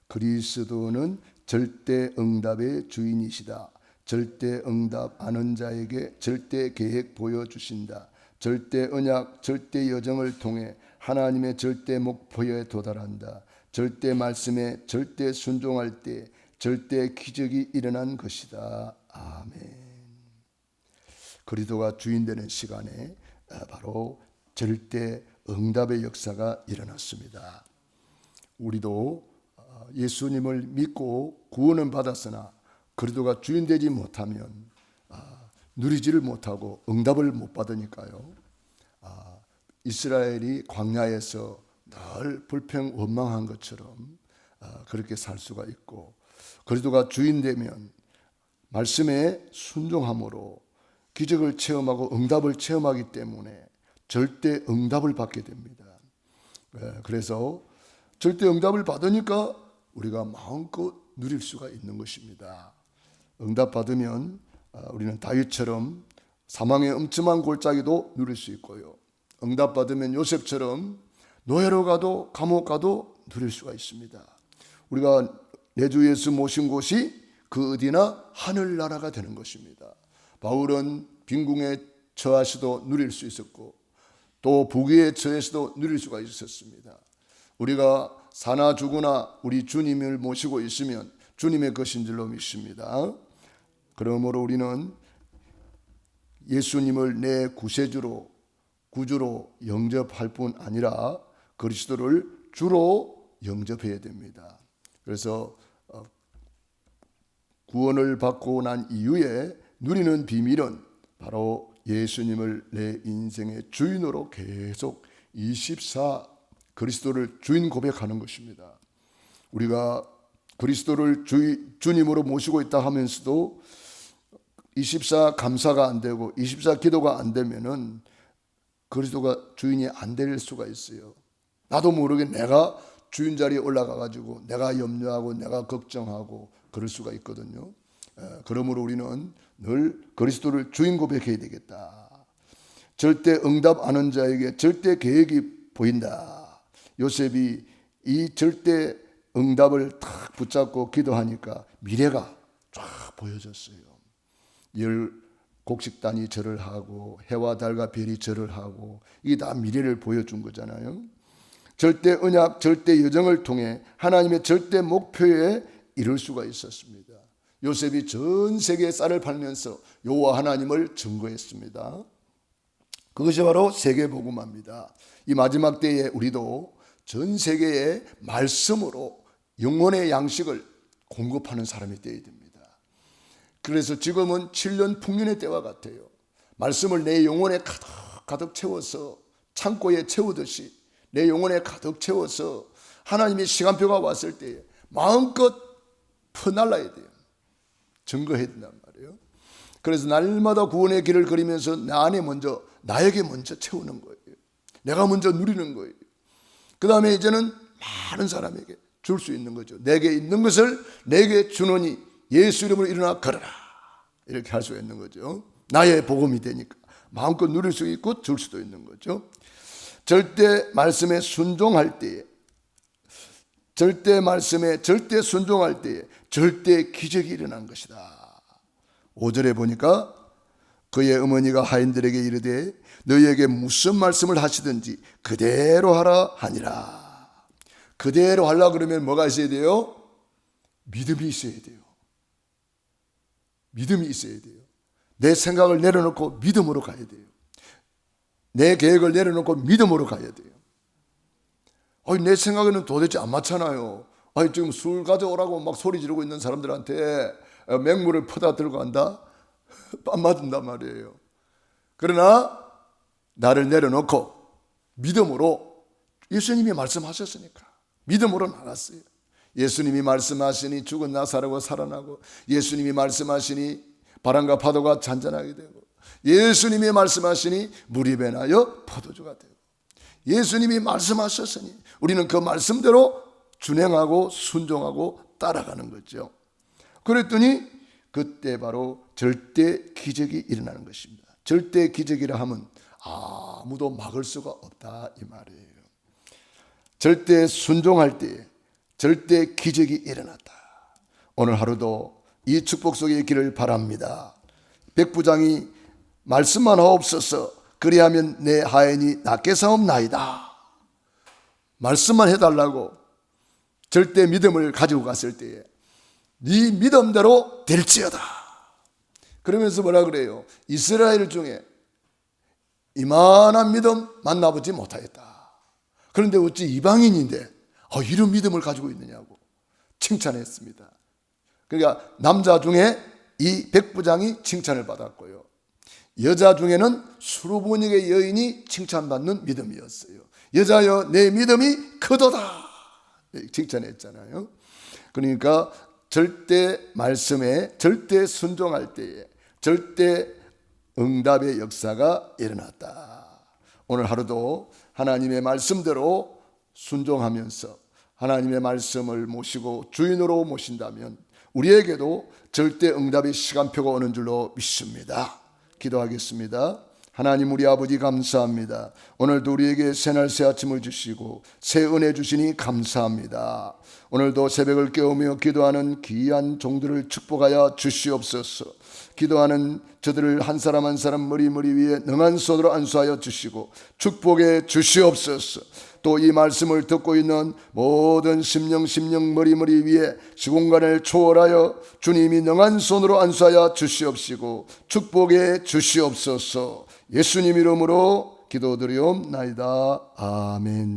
그리스도는 절대 응답의 주인이시다. 절대 응답 아는 자에게 절대 계획 보여주신다. 절대 언약, 절대 여정을 통해 하나님의 절대 목표에 도달한다. 절대 말씀에 절대 순종할 때 절대 기적이 일어난 것이다. 아멘. 그리스도가 주인 되는 시간에 바로 절대 응답의 역사가 일어났습니다. 우리도 예수님을 믿고 구원은 받았으나 그리스도가 주인 되지 못하면 누리지를 못하고 응답을 못 받으니까요. 이스라엘이 광야에서 늘 불평 원망한 것처럼 그렇게 살 수가 있고, 그리스도가 주인 되면 말씀에 순종함으로 기적을 체험하고 응답을 체험하기 때문에 절대 응답을 받게 됩니다. 그래서 절대 응답을 받으니까 우리가 마음껏 누릴 수가 있는 것입니다. 응답 받으면 우리는 다윗처럼 사망의 음침한 골짜기도 누릴 수 있고요. 응답 받으면 요셉처럼 노예로 가도 감옥 가도 누릴 수가 있습니다. 우리가 내 주 예수 모신 곳이 그 어디나 하늘나라가 되는 것입니다. 바울은 빈궁에 처하시도 누릴 수 있었고 또 부귀에 처해서도 누릴 수가 있었습니다. 우리가 사나 죽으나 우리 주님을 모시고 있으면 주님의 것인 줄로 믿습니다. 그러므로 우리는 예수님을 내 구세주로 구주로 영접할 뿐 아니라 그리스도를 주로 영접해야 됩니다. 그래서 구원을 받고 난 이후에 누리는 비밀은 바로 예수님을 내 인생의 주인으로 계속 24 그리스도를 주인 고백하는 것입니다. 우리가 그리스도를 주님으로 모시고 있다 하면서도 24 감사가 안 되고 24 기도가 안 되면은 그리스도가 주인이 안 될 수가 있어요. 나도 모르게 내가 주인 자리에 올라가 가지고 내가 염려하고 내가 걱정하고 그럴 수가 있거든요. 그러므로 우리는 늘 그리스도를 주인 고백해야 되겠다. 절대 응답 아는 자에게 절대 계획이 보인다. 요셉이 이 절대 응답을 탁 붙잡고 기도하니까 미래가 쫙 보여졌어요. 열 곡식단이 절을 하고 해와 달과 별이 절을 하고 이게 다 미래를 보여준 거잖아요. 절대 언약, 절대 여정을 통해 하나님의 절대 목표에 이룰 수가 있었습니다. 요셉이 전 세계에 쌀을 팔면서 여호와 하나님을 증거했습니다. 그것이 바로 세계복음화입니다. 이 마지막 때에 우리도 전 세계에 말씀으로 영혼의 양식을 공급하는 사람이 되어야 됩니다. 그래서 지금은 7년 풍년의 때와 같아요. 말씀을 내 영혼에 가득 채워서 창고에 채우듯이 내 영혼에 가득 채워서 하나님의 시간표가 왔을 때에 마음껏 퍼날라야 돼요. 증거해야 된단 말이에요. 그래서 날마다 구원의 길을 걸으면서 나에게 먼저 채우는 거예요. 내가 먼저 누리는 거예요. 그 다음에 이제는 많은 사람에게 줄 수 있는 거죠. 내게 있는 것을 내게 주노니 예수 이름으로 일어나 걸어라. 이렇게 할 수 있는 거죠. 나의 복음이 되니까 마음껏 누릴 수 있고 줄 수도 있는 거죠. 절대 말씀에 순종할 때에, 절대 말씀에 절대 순종할 때에 절대 기적이 일어난 것이다. 5절에 보니까 그의 어머니가 하인들에게 이르되 너희에게 무슨 말씀을 하시든지 그대로 하라 하니라. 그대로 하려고 그러면 뭐가 있어야 돼요? 믿음이 있어야 돼요. 믿음이 있어야 돼요. 내 생각을 내려놓고 믿음으로 가야 돼요. 내 계획을 내려놓고 믿음으로 가야 돼요. 내 생각에는 도대체 안 맞잖아요. 지금 술 가져오라고 막 소리 지르고 있는 사람들한테 맹물을 퍼다 들고 간다? 빰 맞은단 말이에요. 그러나 나를 내려놓고 믿음으로 예수님이 말씀하셨으니까 믿음으로 나갔어요. 예수님이 말씀하시니 죽은 나사로가 살아나고, 예수님이 말씀하시니 바람과 파도가 잔잔하게 되고, 예수님이 말씀하시니 물이 배나여 포도주가 되고, 예수님이 말씀하셨으니 우리는 그 말씀대로 준행하고 순종하고 따라가는 거죠. 그랬더니 그때 바로 절대 기적이 일어나는 것입니다. 절대 기적이라 하면 아무도 막을 수가 없다 이 말이에요. 절대 순종할 때에 절대 기적이 일어났다. 오늘 하루도 이 축복 속에 있기를 바랍니다. 백부장이 말씀만 하옵소서 그리하면 내 하인이 낫게 사옵나이다. 말씀만 해달라고 절대 믿음을 가지고 갔을 때에 네 믿음대로 될지어다. 그러면서 뭐라 그래요? 이스라엘 중에 이만한 믿음 만나보지 못하였다. 그런데 어찌 이방인인데 이런 믿음을 가지고 있느냐고 칭찬했습니다. 그러니까 남자 중에 이 백부장이 칭찬을 받았고요, 여자 중에는 수르보닉의 여인이 칭찬받는 믿음이었어요. 여자여 내 믿음이 크도다 칭찬했잖아요. 그러니까 절대 말씀에 절대 순종할 때에 절대 응답의 역사가 일어났다. 오늘 하루도 하나님의 말씀대로 순종하면서 하나님의 말씀을 모시고 주인으로 모신다면 우리에게도 절대 응답의 시간표가 오는 줄로 믿습니다. 기도하겠습니다. 하나님 우리 아버지 감사합니다. 오늘도 우리에게 새날 새 아침을 주시고 새 은혜 주시니 감사합니다. 오늘도 새벽을 깨우며 기도하는 귀한 종들을 축복하여 주시옵소서. 기도하는 저들을 한 사람 한 사람 머리 위에 능한 손으로 안수하여 주시고 축복해 주시옵소서. 또 이 말씀을 듣고 있는 모든 심령 머리 위에 시공간을 초월하여 주님이 능한 손으로 안수하여 주시옵시고 축복해 주시옵소서. 예수님 이름으로 기도드리옵나이다. 아멘.